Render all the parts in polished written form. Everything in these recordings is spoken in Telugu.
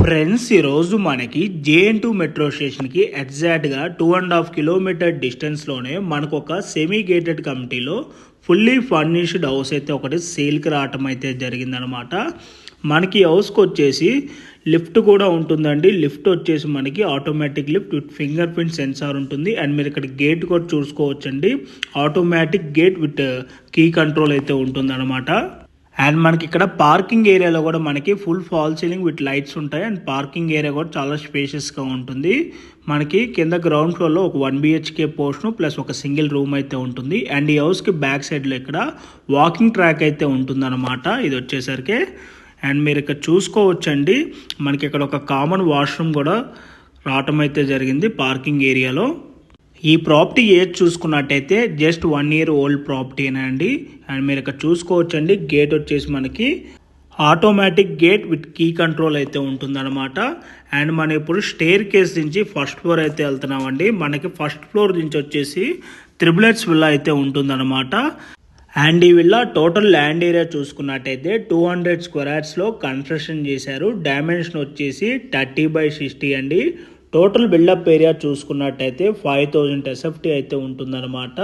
ఫ్రెండ్స్ ఈరోజు మనకి జేఎన్2 మెట్రో స్టేషన్కి ఎగ్జాక్ట్గా 2.5 కిలోమీటర్ డిస్టెన్స్లోనే మనకు ఒక సెమీ గేటెడ్ కమిటీలో ఫుల్లీ ఫర్నిష్డ్ హౌస్ అయితే ఒకటి సేల్కి రావటం అయితే జరిగిందనమాట. మనకి హౌస్కి వచ్చేసి లిఫ్ట్ కూడా ఉంటుందండి. లిఫ్ట్ వచ్చేసి మనకి automatic lift with finger print sensor ఉంటుంది. అండ్ మీరు ఇక్కడ గేట్ కూడా చూసుకోవచ్చండి. Automatic gate with key control అయితే ఉంటుందన్నమాట. అండ్ మనకి ఇక్కడ పార్కింగ్ ఏరియాలో కూడా మనకి full false ceiling with lights ఉంటాయి. అండ్ పార్కింగ్ ఏరియా కూడా చాలా స్పేషియస్గా ఉంటుంది. మనకి కింద గ్రౌండ్ ఫ్లోర్లో ఒక 1 BHK పోర్షన్ ప్లస్ ఒక సింగిల్ రూమ్ అయితే ఉంటుంది. అండ్ ఈ హౌస్కి బ్యాక్ సైడ్లో ఇక్కడ వాకింగ్ ట్రాక్ అయితే ఉంటుందన్నమాట ఇది వచ్చేసరికి. అండ్ మీరు ఇక్కడ చూసుకోవచ్చండి, మనకి ఇక్కడ ఒక కామన్ వాష్రూమ్ కూడా రావటం అయితే జరిగింది పార్కింగ్ ఏరియాలో. ఈ ప్రాపర్టీ ఏజ్ చూసుకున్నట్టయితే జస్ట్ 1 year ఓల్డ్ ప్రాపర్టీనే అండి. అండ్ మీరు ఇక్కడ చూసుకోవచ్చండి, గేట్ వచ్చేసి మనకి automatic gate with key control అయితే ఉంటుందన్నమాట. అండ్ మనం ఇప్పుడు స్టేర్ కేస్ నుంచి ఫస్ట్ ఫ్లోర్ అయితే వెళ్తున్నామండి. మనకి ఫస్ట్ ఫ్లోర్ నుంచి వచ్చేసి త్రిబులెట్స్ విల్లా అయితే ఉంటుందన్నమాట. అండ్ ఈ విల్లా టోటల్ ల్యాండ్ ఏరియా చూసుకున్నట్టయితే 200 square yardsలో కన్స్ట్రక్షన్ చేశారు. డైమెన్షన్ వచ్చేసి 30/60 అండి. టోటల్ బిల్డప్ ఏరియా చూసుకున్నట్టయితే 5000 SFT అయితే ఉంటుందన్నమాట.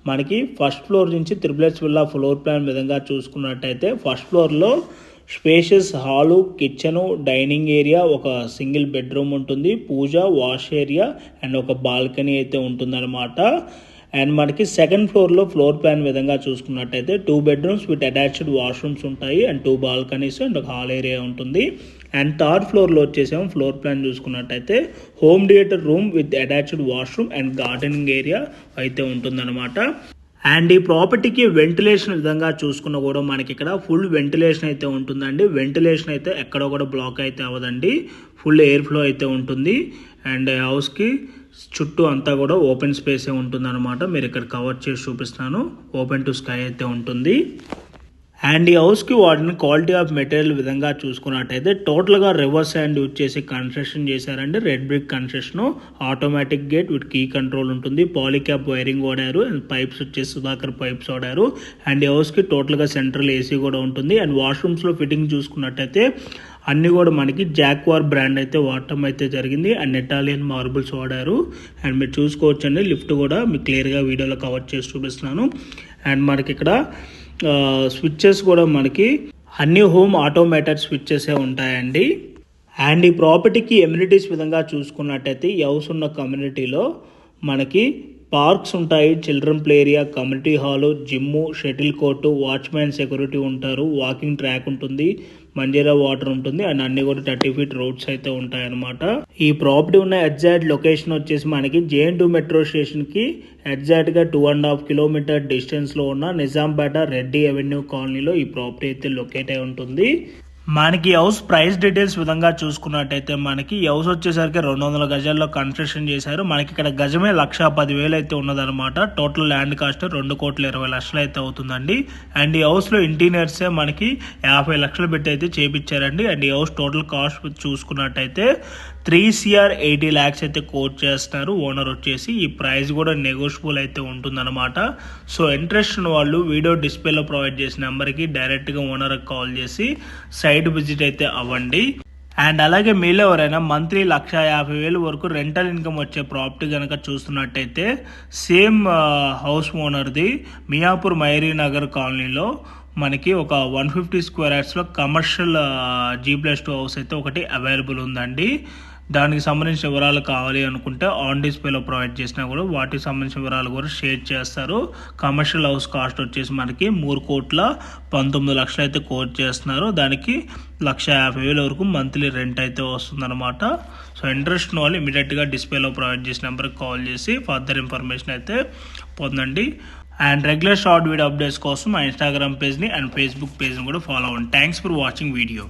మనకి ఫస్ట్ ఫ్లోర్ నుంచి త్రిబులెట్స్ విల్లా ఫ్లోర్ ప్లాన్ విధంగా చూసుకున్నట్టయితే ఫస్ట్ ఫ్లోర్లో spacious hall, kitchen, dining area, ఒక సింగిల్ బెడ్రూమ్ ఉంటుంది, పూజ, వాష్ ఏరియా అండ్ ఒక బాల్కనీ అయితే ఉంటుందన్నమాట. అండ్ మనకి సెకండ్ ఫ్లోర్లో ఫ్లోర్ ప్లాన్ విధంగా చూసుకున్నట్టయితే 2 bedrooms విత్ అటాచ్డ్ వాష్రూమ్స్ ఉంటాయి అండ్ 2 balconies అండ్ ఒక హాల్ ఏరియా ఉంటుంది. అండ్ థర్డ్ ఫ్లోర్లో వచ్చేసాము ఫ్లోర్ ప్లాన్ చూసుకున్నట్టయితే home theatre room with attached washroom and gardening area అయితే ఉంటుందన్నమాట. అండ్ ఈ ప్రాపర్టీకి వెంటిలేషన్ విధంగా చూసుకున్న కూడా మనకి ఇక్కడ ఫుల్ వెంటిలేషన్ అయితే ఉంటుందండి. వెంటిలేషన్ అయితే ఎక్కడ కూడా బ్లాక్ అయితే అవ్వదండి, ఫుల్ ఎయిర్ ఫ్లో అయితే ఉంటుంది. అండ్ హౌస్కి చుట్టూ అంతా కూడా ఓపెన్ స్పేసే ఉంటుందన్నమాట. మీరు ఇక్కడ కవర్ చేసి చూపిస్తాను, ఓపెన్ టు స్కై అయితే ఉంటుంది. అండ్ ఈ హౌస్కి వాడిన క్వాలిటీ ఆఫ్ మెటీరియల్ విధంగా చూసుకున్నట్టయితే టోటల్గా రివర్స్ హ్యాండ్ యూజ్ చేసి కన్స్ట్రక్షన్ చేశారండి. Red brick construction, automatic gate with key control ఉంటుంది, పాలిక్యాప్ వైరింగ్ వాడారు అండ్ పైప్స్ వచ్చేసి సుధాకర్ పైప్స్ వాడారు. అండ్ ఈ హౌస్కి టోటల్గా సెంట్రల్ ఏసీ కూడా ఉంటుంది. అండ్ వాష్రూమ్స్లో ఫిట్టింగ్ చూసుకున్నట్టయితే అన్నీ కూడా మనకి జాక్వార్ బ్రాండ్ అయితే వాడటం అయితే జరిగింది. అండ్ ఇటాలియన్ మార్బుల్స్ వాడారు. అండ్ మీరు చూసుకోవచ్చండి, లిఫ్ట్ కూడా మీకు క్లియర్గా వీడియోలో కవర్ చేసి చూపిస్తున్నాను. అండ్ మనకి ఇక్కడ స్విచ్చెస్ కూడా మనకి అన్ని హోమ్ ఆటోమేటెడ్ స్విచ్చెసే ఉంటాయండి. అండ్ ఈ ప్రాపర్టీకి ఎమ్యూనిటీస్ విధంగా చూసుకున్నట్టయితే ఈ హౌస్ ఉన్న కమ్యూనిటీలో మనకి పార్క్స్ ఉంటాయి, children play area, community hall, gym, shuttle court, watchmen security ఉంటారు, వాకింగ్ ట్రాక్ ఉంటుంది, మంజీరా వాటర్ ఉంటుంది అండ్ అన్ని కూడా 30 feet రోడ్స్ అయితే ఉంటాయన్నమాట. ఈ ప్రాపర్టీ ఉన్న ఎగ్జాక్ట్ లొకేషన్ వచ్చేసి మనకి జేఎన్2 మెట్రో స్టేషన్కి ఎగ్జాక్ట్గా 2.5 kilometer డిస్టెన్స్లో ఉన్న నిజాంపేట రెడ్డి అవెన్యూ కాలనీలో ఈ ప్రాపర్టీ అయితే లొకేట్ అయి ఉంటుంది. మనకి హౌస్ ప్రైస్ డీటెయిల్స్ విధంగా చూసుకున్నట్టయితే మనకి హౌస్ వచ్చేసరికి 200 గజాల్లో కన్స్ట్రక్షన్ చేశారు. మనకి ఇక్కడ గజమే 1,10,000 అయితే ఉన్నదన్నమాట. టోటల్ ల్యాండ్ కాస్ట్ 2,20,00,000 అయితే అవుతుందండి. అండ్ ఈ హౌస్లో ఇంటీరియర్సే మనకి 50 లక్షలు పెట్టి అయితే చేపించారండి. అండ్ ఈ హౌస్ టోటల్ కాస్ట్ చూసుకున్నట్టయితే 3,80 lakhs అయితే కోట్ చేస్తున్నారు ఓనర్ వచ్చేసి. ఈ ప్రైస్ కూడా నెగోషియబుల్ అయితే ఉంటుందన్నమాట. సో ఇంట్రెస్ట్ ఉన్న వాళ్ళు వీడియో డిస్ప్లేలో ప్రొవైడ్ చేసిన నెంబర్కి డైరెక్ట్గా ఓనర్కి కాల్ చేసి సైట్ విజిట్ అయితే అవ్వండి. అండ్ అలాగే మీలో ఎవరైనా మంత్లీ 1,50,000 వరకు రెంటల్ ఇన్కమ్ వచ్చే ప్రాపర్టీ కనుక చూస్తున్నట్టయితే సేమ్ హౌస్ ఓనర్ది మియాపూర్ మైరీ నగర్ కాలనీలో మనకి ఒక 150 square yardsలో కమర్షియల్ G+2 హౌస్ అయితే ఒకటి అవైలబుల్ ఉందండి. దానికి సంబంధించిన వివరాలు కావాలి అనుకుంటే ఆన్ డిస్ప్లేలో ప్రొవైడ్ చేసినా కూడా వాటికి సంబంధించిన వివరాలు కూడా షేర్ చేస్తారు. కమర్షియల్ హౌస్ కాస్ట్ వచ్చేసి మనకి 3,19 లక్షలు అయితే కోట్ చేస్తున్నారు. దానికి 1,50,000 వరకు మంత్లీ రెంట్ అయితే వస్తుందన్నమాట. సో ఇంట్రెస్ట్ ఉన్న వాళ్ళు ఇమీడియట్గా డిస్ప్లేలో ప్రొవైడ్ చేసిన నెంబర్కి కాల్ చేసి ఫర్దర్ ఇన్ఫర్మేషన్ అయితే పొందండి. And regular short video updates కోసం మా ఇన్స్టాగ్రామ్ పేజ్ని అండ్ ఫేస్బుక్ పేజ్ని కూడా ఫాలో అవ్వండి. Thanks for watching video.